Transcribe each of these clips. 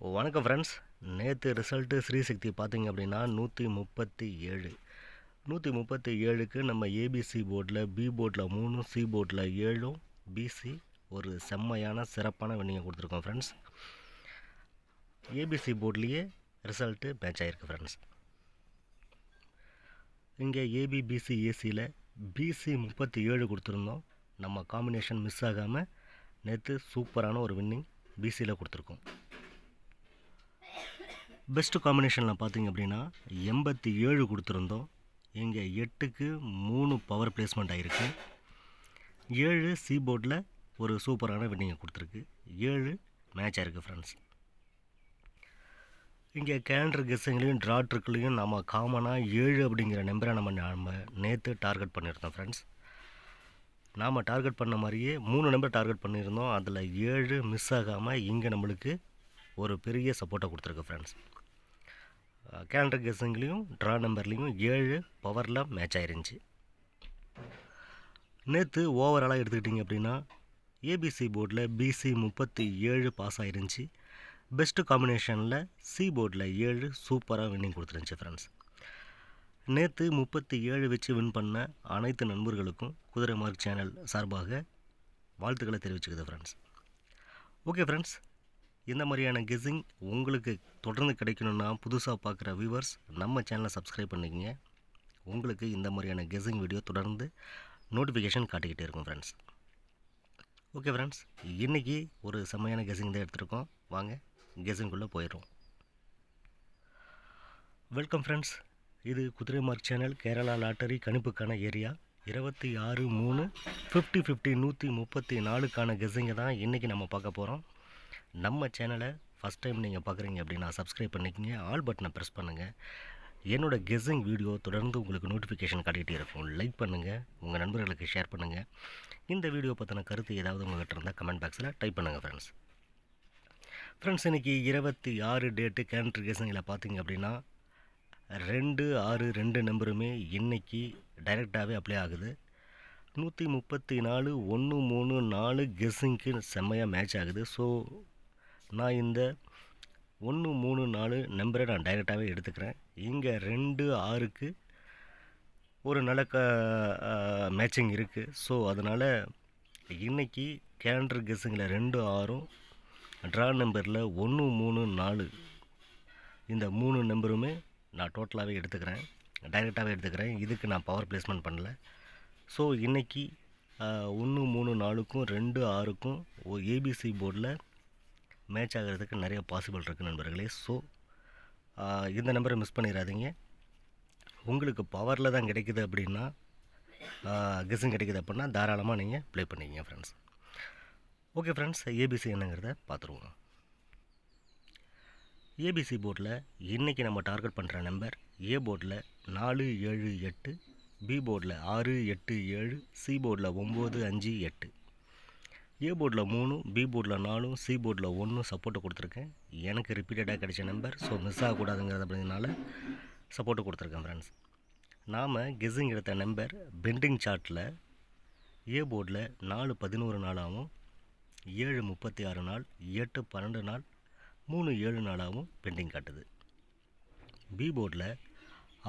வணக்கம் ஃப்ரெண்ட்ஸ். நேற்று ரிசல்ட்டு ஸ்ரீசக்தி பார்த்தீங்க அப்படின்னா 137. 137க்கு நம்ம ஏபிசி போர்டில் பி போர்டில் 3, சி போர்டில் 7, பிசி ஒரு செம்மையான சிறப்பான வின்னிங்கை கொடுத்துருக்கோம் ஃப்ரெண்ட்ஸ். ஏபிசி போர்ட்லேயே ரிசல்ட்டு மேட்ச் ஆகிருக்கு ஃப்ரெண்ட்ஸ். இங்கே ஏபி பிசி ஏசியில் பிசி 37 கொடுத்துருந்தோம். நம்ம காம்பினேஷன் மிஸ் ஆகாமல் நேற்று சூப்பரான ஒரு வின்னிங் பிசியில் கொடுத்துருக்கோம். பெஸ்ட்டு காம்பினேஷனில் பார்த்தீங்க அப்படின்னா 87 கொடுத்துருந்தோம். இங்கே 8க்கு 3 பவர் பிளேஸ்மெண்ட் ஆகிருக்கு. 7 சி போர்டில் ஒரு சூப்பரான வின்னிங்கை கொடுத்துருக்கு. 7 மேட்ச் ஆகிருக்கு ஃப்ரெண்ட்ஸ். இங்கே கேலண்டர் கெஸ்ஸிங்லேயும் ட்ரா ட்ரிக்லையும் நம்ம காமனாக 7 அப்படிங்கிற நம்பரை நம்ம நேற்று டார்கெட் பண்ணியிருந்தோம் ஃப்ரெண்ட்ஸ். நாம் டார்கெட் பண்ண மாதிரியே 3 நம்பர் டார்கெட் பண்ணியிருந்தோம். அதில் 7 மிஸ் ஆகாமல் இங்கே நம்மளுக்கு ஒரு பெரிய சப்போர்ட்டை கொடுத்துருக்கு ஃப்ரெண்ட்ஸ். கேலண்டர் கெஸ்ஸிங்லேயும் ட்ரா நம்பர்லேயும் 7 பவரில் மேட்ச் ஆயிருந்துச்சு. நேற்று ஓவராலாக எடுத்துக்கிட்டிங்க அப்படின்னா ஏபிசி போர்டில் பிசி 37 பாஸ் ஆயிருந்துச்சு. பெஸ்ட்டு காம்பினேஷனில் சி போர்டில் 7 சூப்பராக வின்னிங் கொடுத்துருந்துச்சு ஃப்ரெண்ட்ஸ். நேற்று 37 வச்சு வின் பண்ண அனைத்து நண்பர்களுக்கும் குதிரை மார்க் சேனல் சார்பாக வாழ்த்துக்களை தெரிவிச்சுக்குது ஃப்ரெண்ட்ஸ். ஓகே ஃப்ரெண்ட்ஸ், இந்த மாதிரியான கெஸ்ஸிங் உங்களுக்கு தொடர்ந்து கிடைக்கணுன்னா புதுசாக பார்க்குற வியூவர்ஸ் நம்ம சேனலை சப்ஸ்கிரைப் பண்ணிக்கங்க. உங்களுக்கு இந்த மாதிரியான கெஸ்ஸிங் வீடியோ தொடர்ந்து நோட்டிஃபிகேஷன் காட்டிக்கிட்டே இருக்கும் ஃப்ரெண்ட்ஸ். ஓகே ஃப்ரெண்ட்ஸ், இன்றைக்கி ஒரு செம்மையான கெஸ்ஸிங் தான் எடுத்திருக்கோம். வாங்க கெஸ்ஸிங்குள்ளே போயிடும். Welcome friends. இது குதிரை மார்க் சேனல் கேரளா லாட்டரி கணிப்புக்கான ஏரியா 26/3/50/50 134க்கான கெஸ்ஸிங்கை தான் இன்றைக்கி நம்ம பார்க்க போகிறோம். நம்ம சேனலை ஃபஸ்ட் டைம் நீங்கள் பார்க்குறீங்க அப்படின்னா சப்ஸ்கிரைப் பண்ணிக்கங்க, ஆல் பட்டனை ப்ரெஸ் பண்ணுங்கள். என்னோடய கெஸ்ஸிங் வீடியோ தொடர்ந்து உங்களுக்கு நோட்டிஃபிகேஷன் காட்டிகிட்டே இருக்கும். லைக் பண்ணுங்கள், உங்கள் நண்பர்களுக்கு ஷேர் பண்ணுங்கள். இந்த வீடியோ பற்றின கருத்து ஏதாவது உங்கள்கிட்ட இருந்தால் கமெண்ட் பாக்ஸில் டைப் பண்ணுங்கள் ஃப்ரெண்ட்ஸ். இன்றைக்கி 26 டேட்டு கேலண்டர் கெஸ்ஸிங்கில் பார்த்தீங்க அப்படின்னா 2, 6, 2 நம்பருமே இன்றைக்கி டைரெக்டாகவே அப்ளை ஆகுது. 134 1 3 4 கெஸ்ஸிங்க்கு செம்மையாக மேட்ச் ஆகுது. ஸோ நான் இந்த 1 3 4 நம்பரை நான் டைரெக்டாகவே எடுத்துக்கிறேன். இங்கே 2 6க்கு ஒரு நல்ல மேட்சிங் இருக்குது. ஸோ அதனால் இன்றைக்கி கேலண்டர் கெஸ்ஸிங்கில் 2 6ம் ட்ரா நம்பரில் 1 3 4 இந்த 3 நம்பருமே நான் டோட்டலாகவே எடுத்துக்கிறேன், டைரெக்டாகவே எடுத்துக்கிறேன். இதுக்கு நான் பவர் பிளேஸ்மெண்ட் பண்ணல. ஸோ இன்றைக்கி 1 3 4க்கும் 2 6க்கும் ஏபிசி போர்டில் மேட்ச் ஆகிறதுக்கு நிறைய பாசிபிள் இருக்குது நண்பர்களே. ஸோ இந்த நம்பரை மிஸ் பண்ணிடாதீங்க. உங்களுக்கு பவரில் தான் கிடைக்குது அப்படின்னா, கெஸ்ஸிங் கிடைக்குது அப்படின்னா தாராளமாக நீங்கள் ப்ளே பண்ணிக்கங்க ஃப்ரெண்ட்ஸ். ஓகே ஃப்ரெண்ட்ஸ், ஏபிசி என்னங்கிறத பார்த்துருவோம். ஏபிசி போர்டில் இன்றைக்கி நம்ம டார்கெட் பண்ணுற நம்பர் ஏ போர்டில் 4 7 8, பி போர்டில் 6 8 7, சி போர்டில் 9 5 8. ஏ போர்டில் 3, பி போர்டில் 4, சி போர்டில் 1 சப்போர்ட்டு கொடுத்துருக்கேன். எனக்கு ரிப்பீட்டடாக கிடைச்ச நம்பர், ஸோ மிஸ் ஆகக்கூடாதுங்கிறது அப்படினால சப்போர்ட்டு கொடுத்துருக்கேன் ஃப்ரெண்ட்ஸ். நாம் கெஸ்ஸிங் எடுத்த நம்பர் பெண்டிங் சார்ட்டில் ஏ போர்டில் 4 11 நாளாகவும், 7 36 நாள், 8 12 நாள், 3 7 நாளாகவும் பெண்டிங் காட்டுது. பி போர்டில்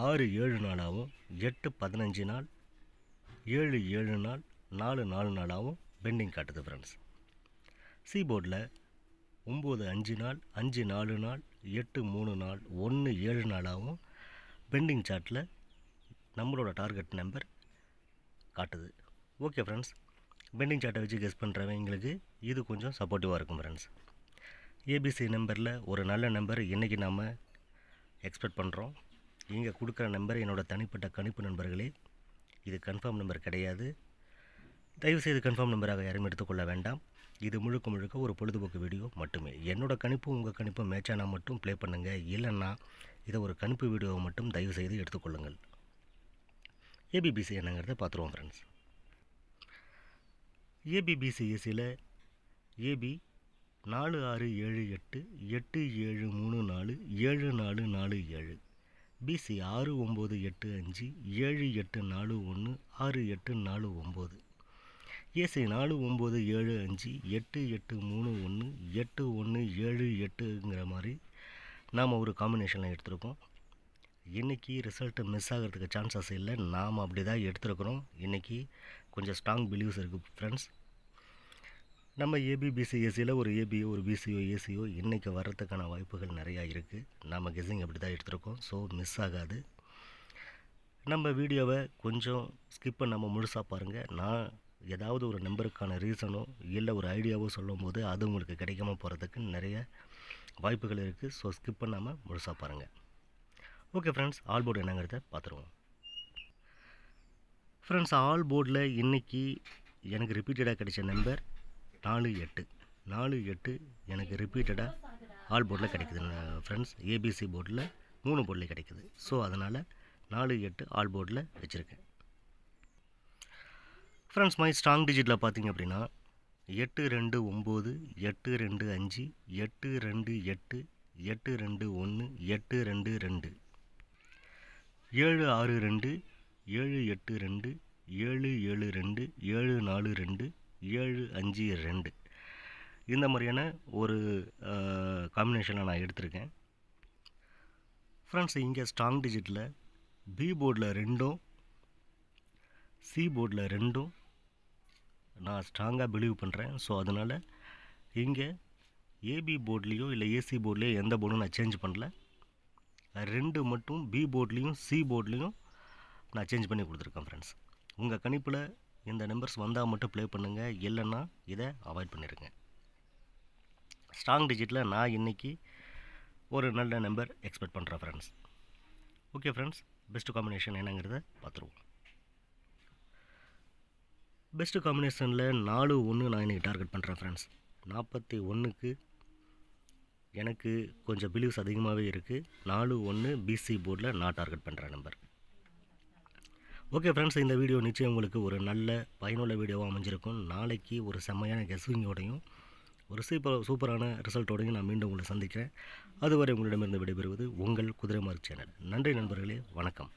6 7 நாளாகவும், 8 15 நாள், 7 7 நாள், 4 4 நாளாகவும் பெண்டிங் காட்டுது ஃப்ரெண்ட்ஸ். சி போர்டில் 9 5 நாள், 5 4 நாள், 8 3 நாள், 1 7 நாளாகவும் பெண்டிங் சார்ட்டில் நம்மளோட டார்கெட் நம்பர் காட்டுது. ஓகே ஃப்ரெண்ட்ஸ், பெண்டிங் சார்ட்டை வச்சு கெஸ் பண்ணுறவங்களுக்கு இது கொஞ்சம் சப்போர்ட்டிவாக இருக்கும் ஃப்ரெண்ட்ஸ். ஏபிசி நம்பரில் ஒரு நல்ல நம்பர் இன்றைக்கி நாம் எக்ஸ்பெக்ட் பண்ணுறோம். இங்கே கொடுக்குற நம்பர் என்னோடய தனிப்பட்ட கணிப்பு நண்பர்களே, இது கன்ஃபார்ம் நம்பர் கிடையாது. தயவுசெய்து கன்ஃபார்ம் நம்பராக யாரும் எடுத்துக்கொள்ள வேண்டாம். இது முழுக்க முழுக்க ஒரு பொழுதுபோக்கு வீடியோ மட்டுமே. என்னோடய கணிப்பும் உங்கள் கணிப்பும் மேட்சானா மட்டும் ப்ளே பண்ணுங்கள், இல்லைன்னா இதை ஒரு கணிப்பு வீடியோவை மட்டும் தயவுசெய்து எடுத்துக்கொள்ளுங்கள். ஏபிபிசி என்னங்கிறத பார்த்துருவோம் ஃப்ரெண்ட்ஸ். ஏபிபிசி ஏசியில் ஏபி 4 6 7 8, 8 7 3 4, 7 4 4 7. பிசி 6 9 8 5, 7 8 4 1, 6 8 4 9. ஏசி 4975 8831 8178ங்கிற மாதிரி நாம் ஒரு காம்பினேஷனில் எடுத்திருக்கோம். இன்றைக்கி ரிசல்ட்டு மிஸ் ஆகிறதுக்கு சான்சஸ் இல்லை, நாம் அப்படி தான் எடுத்துருக்குறோம். இன்றைக்கி கொஞ்சம் ஸ்ட்ராங் பிலீவ்ஸ் இருக்குது ஃப்ரெண்ட்ஸ். நம்ம ஏபிபிசிஎஸ்சியில் ஒரு ஏபிஓ ஒரு பிசிஓ ஏசிஓ இன்றைக்கி வர்றதுக்கான வாய்ப்புகள் நிறையா இருக்குது. நம்ம கெஸ்ஸிங் அப்படி தான் எடுத்திருக்கோம். ஸோ மிஸ் ஆகாது. நம்ம வீடியோவை கொஞ்சம் ஸ்கிப் பண்ணாமல் முழுசாக பாருங்கள். நான் ஏதாவது ஒரு நம்பருக்கான ரீசனோ இல்லை ஒரு ஐடியாவோ சொல்லும்போது அது உங்களுக்கு கிடைக்காம போகிறதுக்கு நிறைய வாய்ப்புகள் இருக்குது. ஸோ ஸ்கிப் பண்ணாமல் முழுசாக பாருங்கள். ஓகே ஃப்ரெண்ட்ஸ், ஆல் போர்டு என்னங்கிறத பார்த்துருவோம். ஃப்ரெண்ட்ஸ், ஆல் போர்டில் இன்றைக்கி எனக்கு ரிப்பீட்டடாக கிடைச்ச நம்பர் 48 எனக்கு ரிப்பீட்டடாக ஆல் போர்டில் கிடைக்குது ஃப்ரெண்ட்ஸ். ஏபிசி போர்டில் 3 போர்டில் கிடைக்குது. ஸோ அதனால் 48 ஆல் போர்டில் வச்சுருக்கேன். ஃப்ரெண்ட்ஸ், மை ஸ்ட்ராங் டிஜிட்டில் பார்த்தீங்க அப்படின்னா 829 825 828 821 822 762 782 772 742 752 இந்த மாதிரியான ஒரு காம்பினேஷனில் நான் எடுத்திருக்கேன். ஃப்ரெண்ட்ஸ், இங்கே ஸ்ட்ராங் டிஜிட்டில் பி போர்டில் 2ம் சி போர்டில் 2ம் நான் ஸ்ட்ராங்காக பிலீவ் பண்ணுறேன். ஸோ அதனால் இங்கே ஏபி போர்ட்லேயோ இல்லை ஏசி போர்ட்லேயோ எந்த போர்டும் நான் சேஞ்ச் பண்ணல. 2 மட்டும் பி போர்ட்லேயும் சி போர்ட்லேயும் நான் சேஞ்ச் பண்ணி கொடுத்துருக்கேன். ஃப்ரெண்ட்ஸ், உங்கள் கணிப்பில் இந்த நம்பர்ஸ் வந்தால் மட்டும் ப்ளே பண்ணுங்கள், இல்லைன்னா இதை அவாய்ட் பண்ணிடுங்க. ஸ்ட்ராங் டிஜிட்டில் நான் இன்றைக்கி ஒரு நல்ல நம்பர் எக்ஸ்பெக்ட் பண்ணுறேன் friends. Okay friends, best combination என்னங்கிறத பார்த்துருவோம். பெஸ்ட்டு காம்பினேஷனில் 41 நான் இன்றைக்கி டார்கெட் பண்ணுறேன் ஃப்ரெண்ட்ஸ். 41க்கு எனக்கு கொஞ்சம் பிலீவ்ஸ் அதிகமாகவே இருக்குது. 41 பிசி போர்டில் நான் டார்கெட் பண்ணுற நம்பர். ஓகே ஃப்ரெண்ட்ஸ், இந்த வீடியோ நிச்சயம் உங்களுக்கு ஒரு நல்ல பயனுள்ள வீடியோவாக அமைஞ்சிருக்கும். நாளைக்கு ஒரு செம்மையான கெஸ்ஸிங்கோடையும் ஒரு சூப்பரான ரிசல்ட்டோடையும் நான் மீண்டும் உங்களை சந்திக்கிறேன். அதுவரை உங்களிடமிருந்து விடைபெறுவது உங்கள் குதிரைமார்க் சேனல். நன்றி நண்பர்களே, வணக்கம்.